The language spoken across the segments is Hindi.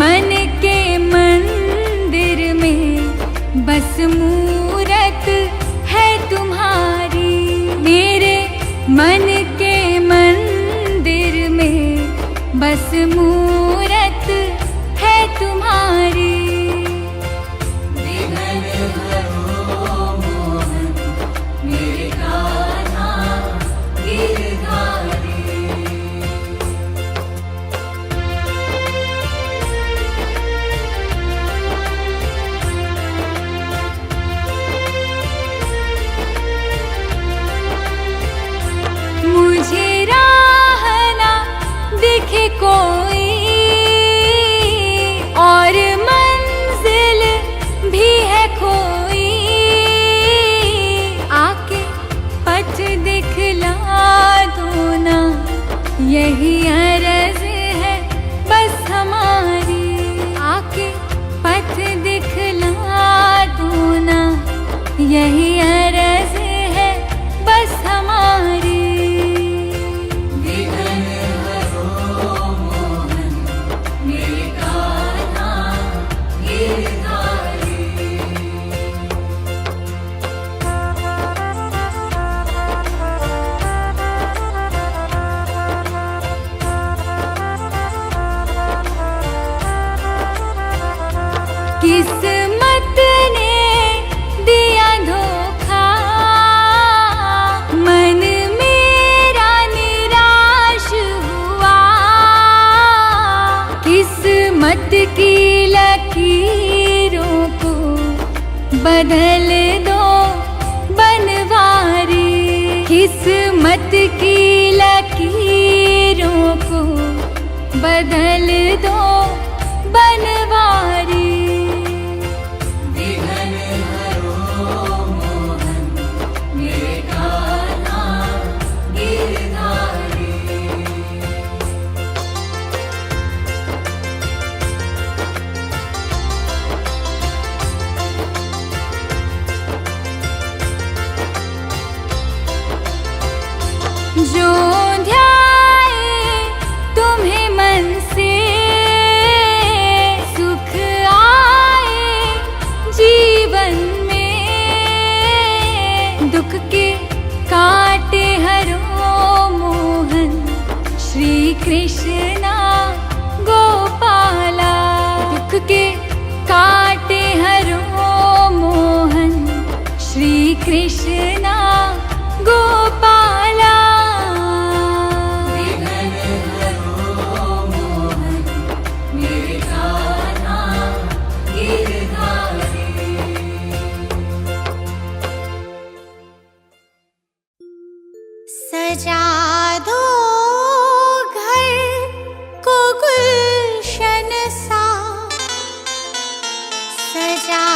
मन के मंदिर में बस मूरत है तुम्हारी। मेरे मन के मंदिर में बस मूरत है तुम्हारी। मुझे राह ना दिखे कोई और मंजिल भी है खोई। आके पथ दिखला दो ना, यही अर्ज है बस हमारी। आके पथ दिखला दो ना, यही अर्ज है बस हमारी। किस्मत ने दिया धोखा, मन मेरा निराश हुआ। किस्मत की लकीरों को बदल दो बनवारी। किस्मत की लकीरों को बदल दो बनवारी। जो ध्याए तुम्हें मन से, सुख आए जीवन में। दुख के काटे हरो मोहन, श्री कृष्णा गोपाला। दुख के काटे हरो मोहन, श्री कृष्णा गोपाला। सजा दो घर को गुलशन सा, सजा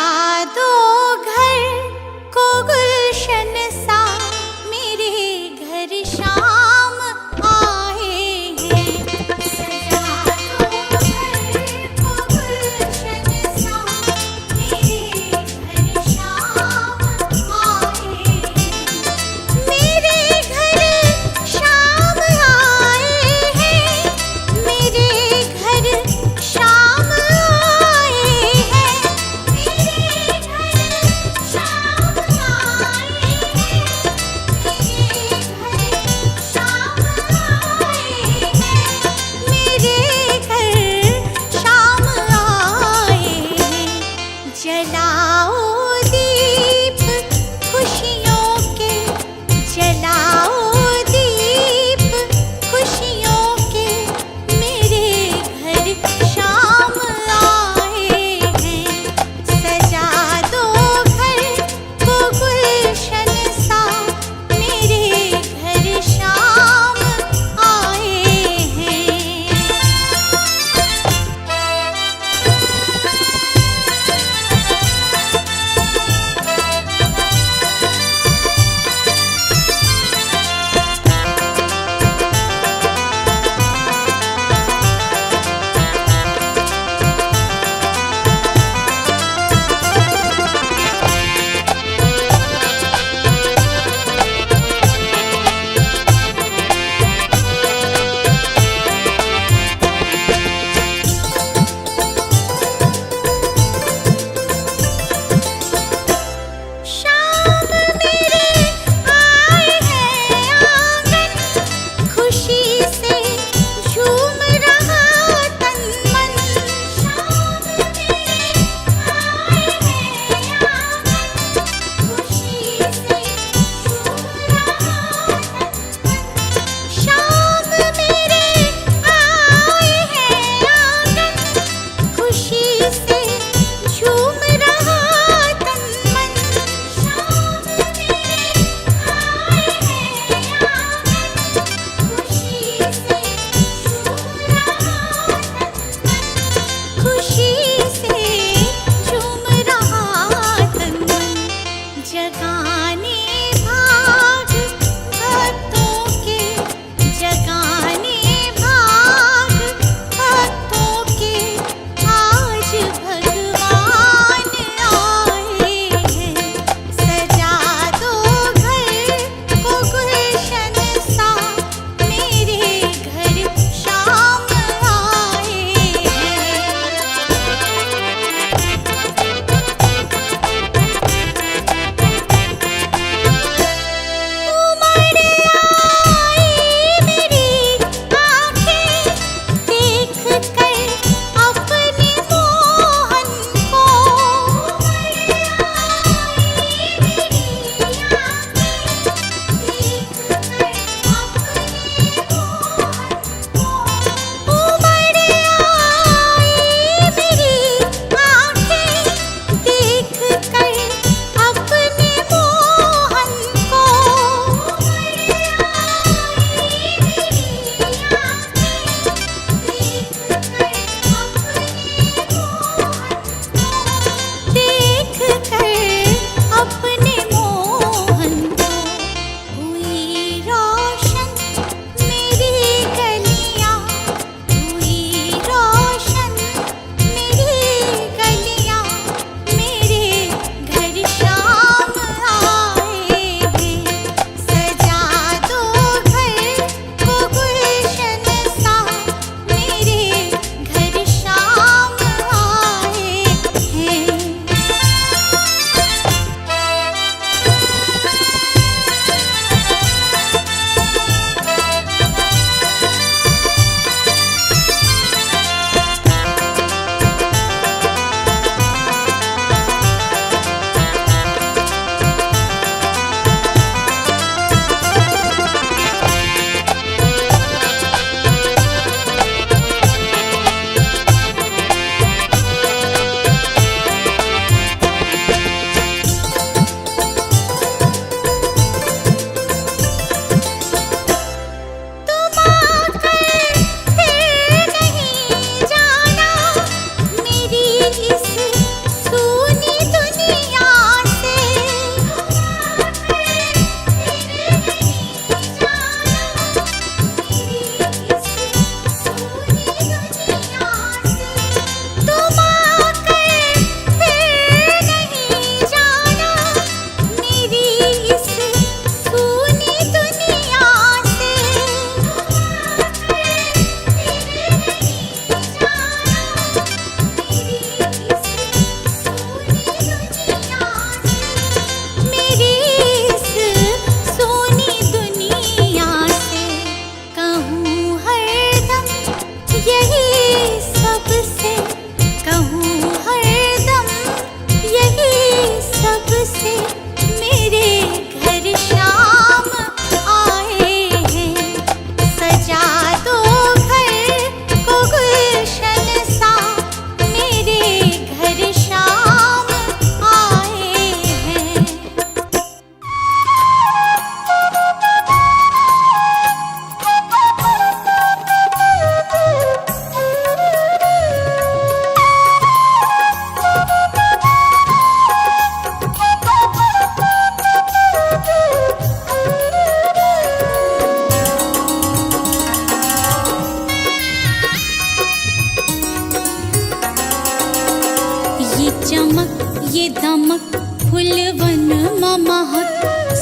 दो घर को गुलशन सा। मेरे घर शाम आए हैं। सजा दो घर को गुलशन सा, मेरे घर शाम आए हैं। मेरे घर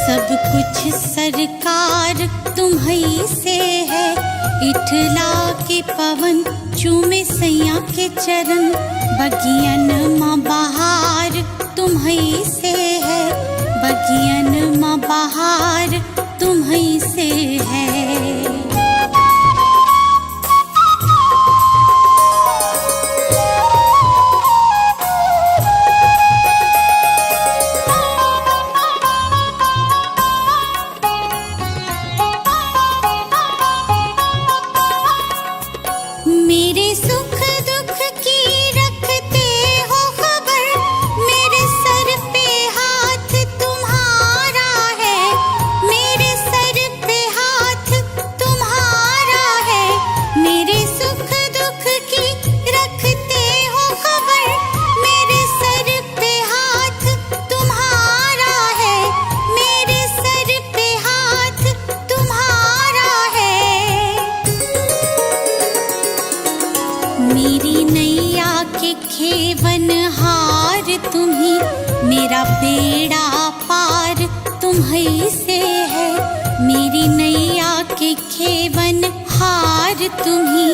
सब कुछ सरकार तुम्हीं से है। इठला के पवन चूमे सैया के चरण, बगियन माँ बहार तुम्हीं से है। बगियन माँ बहार तुम्हीं से है। मेरे सुख दुख की रखते हो खबर, मेरे सर पे हाथ तुम्हारा है। मेरे सर पे हाथ तुम्हारा है। मेरे सुख दुख की रखते हो खबर, मेरे सर पे हाथ तुम्हारा है। मेरे सर पे हाथ तुम्हारा है। मेरी नैया के खेवन हार तुम्ही, मेरा बेड़ा पार तुम्हीं से है। मेरी नैया के खेवन हार तुम्ही,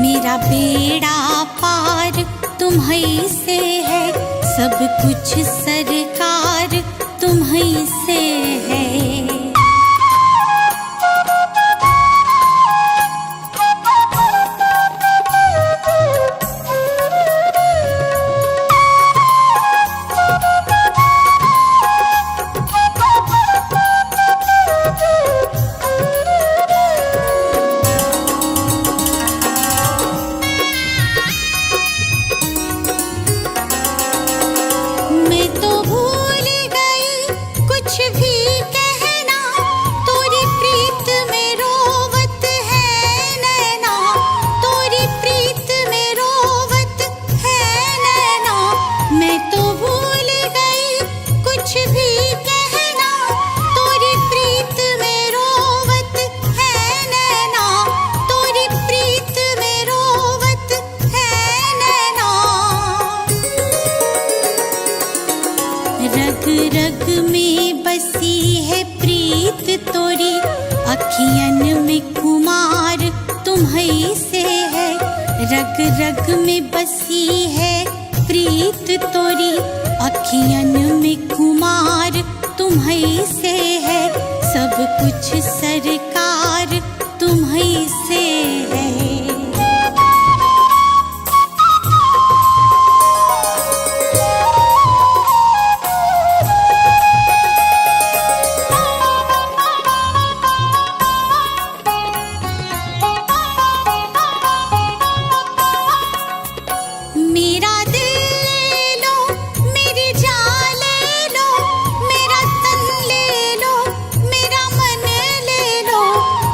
मेरा बेड़ा पार तुम्हीं से है। सब कुछ सरकार तुम्हीं से है। मैं तो भूल गई कुछ भी कहना, तोरी प्रीत में रोवत है नैना। तोरी प्रीत में रोवत है नैना। मैं तो भूल गई कुछ भी कहना, तोरी प्रीत में रोवत है नैना। तोरी प्रीत में रोवत है नैना। रग रग में बसी है प्रीत तोरी, अखियन में कुमार तुम्हीं से है। रग रग में बसी है प्रीत तोरी, अखियन में कुमार तुम्हीं से है। सब कुछ सरकार तुम्हीं से है। मेरा दिल ले लो, मेरी जान ले लो, मेरा तन ले लो, मेरा मन ले लो।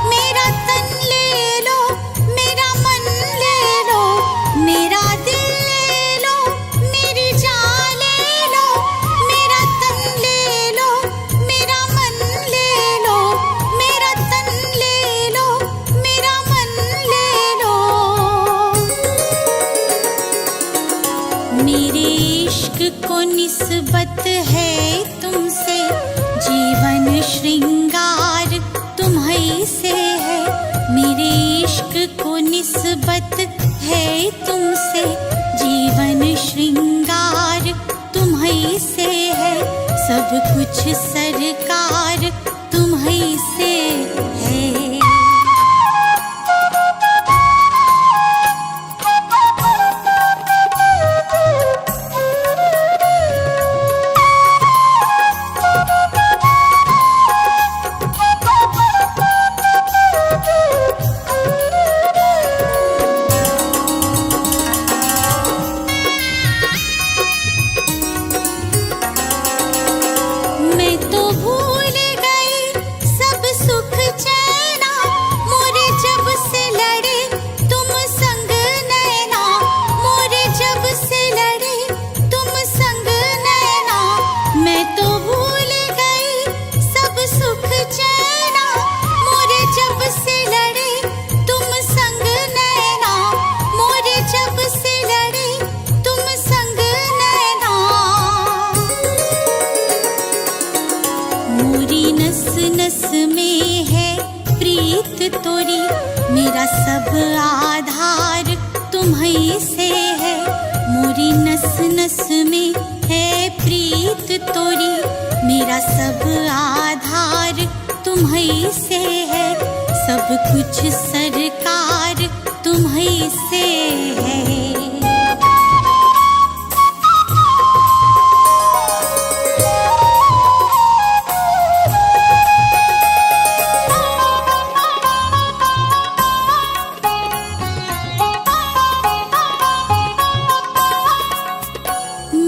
मेरा तन ले लो, मेरा मन ले लो। मेरा दिल ले लो, मेरी जान ले लो, मेरा तन ले लो, मेरा मन ले लो। मेरा तन ले लो, मेरा मन ले लो। मेरे इश्क को निस्बत है तुमसे, जीवन श्रृंगार तुम्हीं से है। मेरे इश्क को निस्बत है तुमसे, जीवन श्रृंगार तुम्हीं से है। सब कुछ सरकार तुम्हीं से है। मैं तो भूल मेरा सब आधार तुम्हीं से है, मोरी नस नस में है प्रीत तोरी। मेरा सब आधार तुम्हीं से है, सब कुछ सरकार तुम्हीं से है।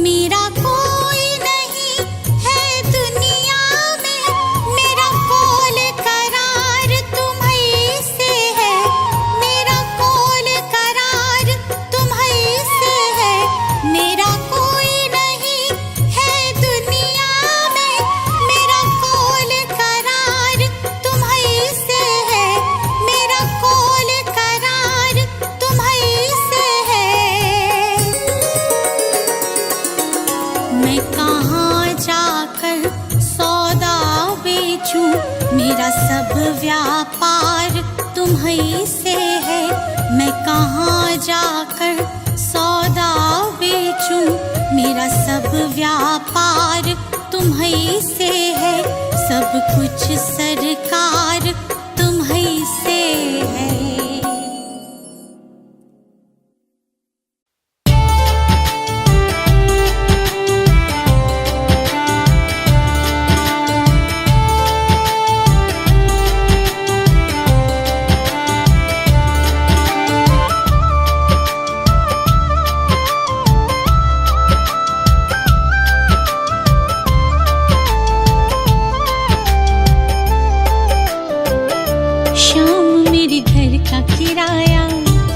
मेरा कोई नहीं है दुनिया में, मेरा कोल करार तुम्हीं से है, मेरा कोल करार तुम्हीं से है। मेरा कोई नहीं है दुनिया में, मेरा कोल करार तुम्हीं से है, मेरा कोल करार तुम्हीं से है। मैं कहाँ जाकर सौदा बेचूं, मेरा सब व्यापार तुम्हीं से है। मैं कहाँ जाकर सौदा बेचूं, मेरा सब व्यापार तुम्हीं से है, सब कुछ सरकार तुम्हीं से है। श्याम मेरे घर का किराया,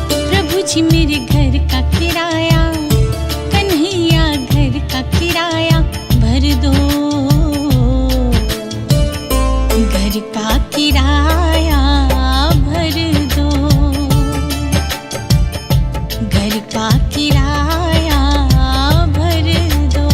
प्रभु जी मेरे घर का किराया, कन्हैया घर का किराया भर दो। घर का किराया भर दो, घर का किराया भर दो।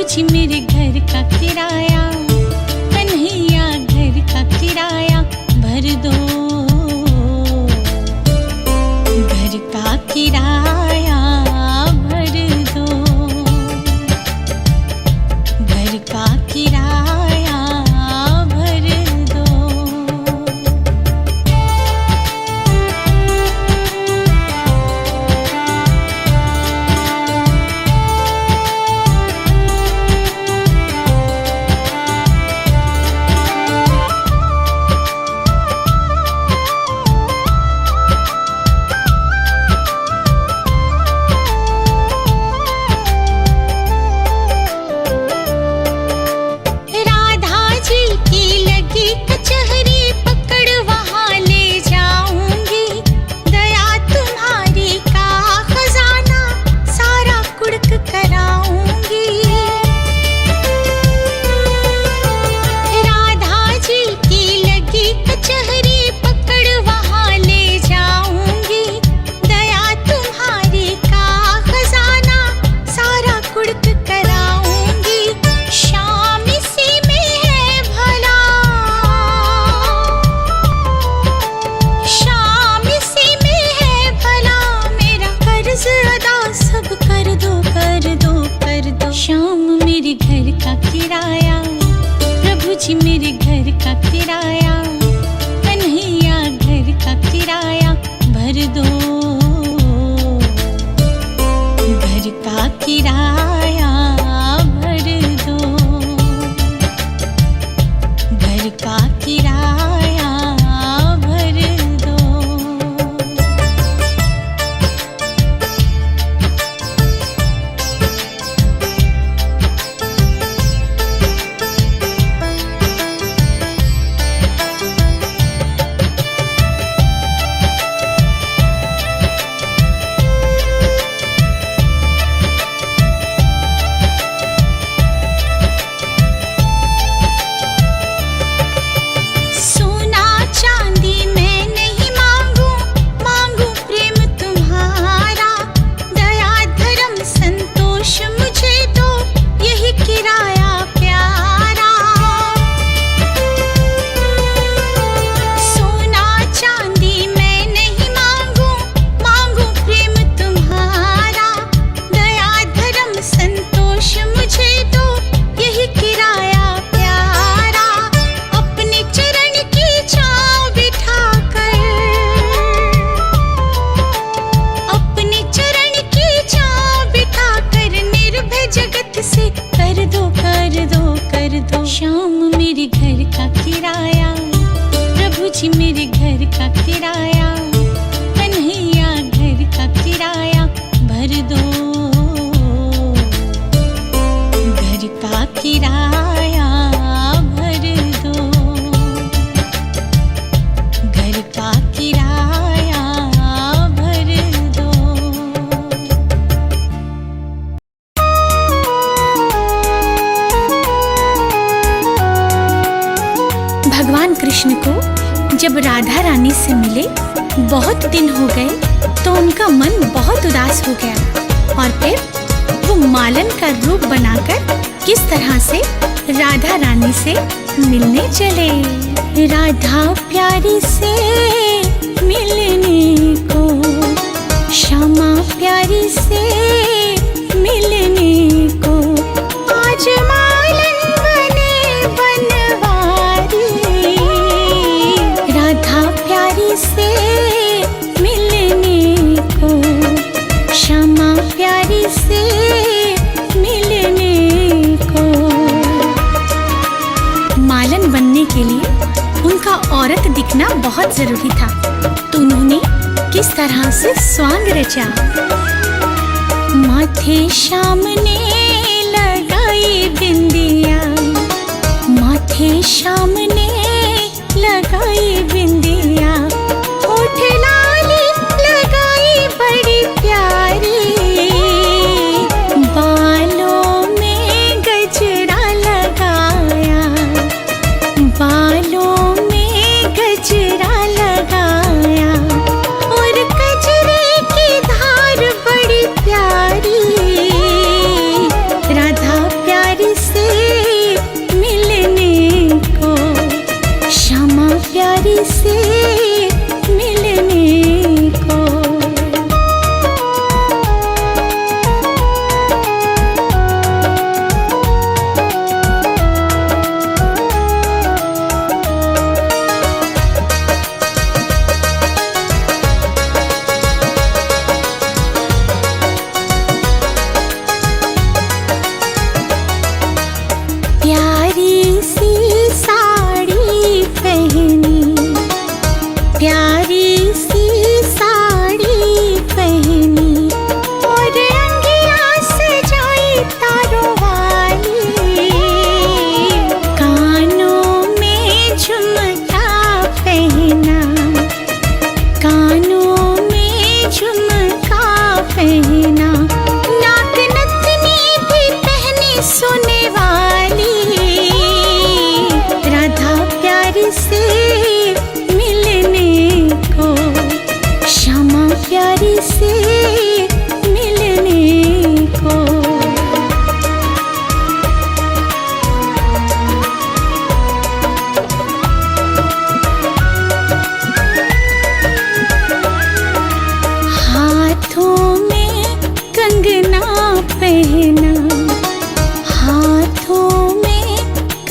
जी मेरे घर का किराया, कन्हैया घर का किराया भर दो। घर का किराया भर दो, घर का किराया भर दो। श्याम मेरे घर का किराया, प्रभु जी मेरे घर का किराया, कन्हैया घर का किराया भर दो, घर का किराया भर दो, घर का किराया भर दो। भगवान कृष्ण को जब राधा रानी से मिले बहुत दिन हो गए तो उनका मन बहुत उदास हो गया और फिर वो मालन का रूप बनाकर किस तरह से राधा रानी से मिलने चले। राधा प्यारी से मिलने को, श्यामा प्यारी से मिलने को, आज मालन बने बनवारी, राधा प्यारी से मिलने को, श्यामा प्यारी से मिलने को। मालन बनने के लिए उनका औरत दिखना बहुत जरूरी था, तो उन्होंने किस तरह से स्वांग रचा। माथे श्याम ने लगाई बिंदिया, माथे श्याम ने लगाई बिंदिया, होठ लाली लगाई बड़ी प्यारी, बालों में गजरा लगाया, बालों में गजरा लगाया, और गजरे की धार बड़ी प्यारी, राधा प्यारी से मिलने को, श्यामा प्यारी से मिलने को। प्यारी सी साड़ी पहनी, प्यारी सी साड़ी पहनी, और अंगिया सजाई तारों वाली, कानों में झुमका पहना, कानों में झुमका पहना, नाक नथनी भी पहनी सोने वाली, राधा प्यारी से मिलने को, श्यामा प्यारी से मिलने को। हाथों में कंगना पहना, हाथों में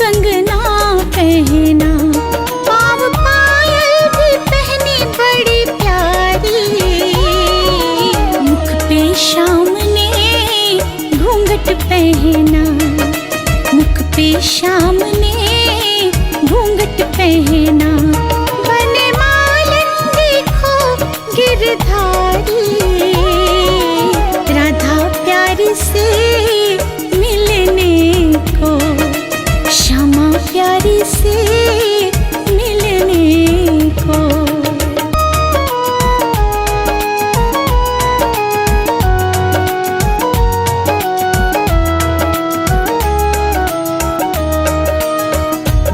कंगना पहना, पाँव पायल भी पहनी बड़ी प्यारी, मुख पे श्याम ने घूंघट पहना, मुख पे श्याम ने घूंघट पहना, बने मालन देखो गिरधारी, राधा प्यारी से मिलने को, श्यामा प्यारी से मिलने को।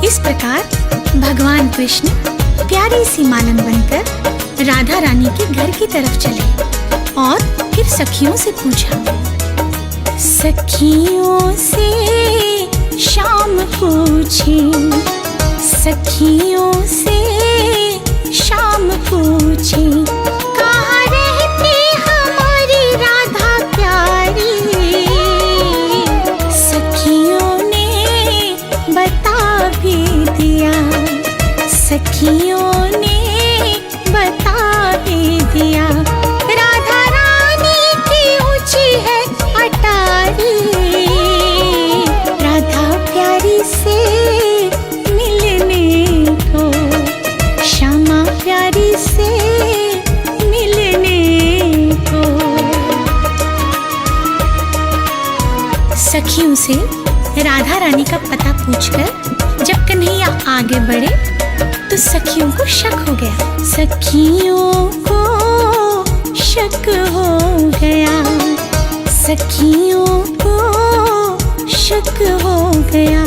इस प्रकार भगवान कृष्ण प्यारी सी मालन बनकर राधा रानी के घर की तरफ चले और फिर सखियों से पूछा। सखियों से श्याम पूछे, सखियों से श्याम पूछे, कहाँ रहती हमारी राधा प्यारी, सखियों ने बता भी दिया, सखियों ने बता भी दिया, राधा रानी की ऊंची है अटारी, राधा प्यारी से से राधा रानी का पता पूछकर जब कन्हैया आगे बढ़े तो सखियों को शक हो गया। सखियों को शक हो गया, सखियों को शक हो गया।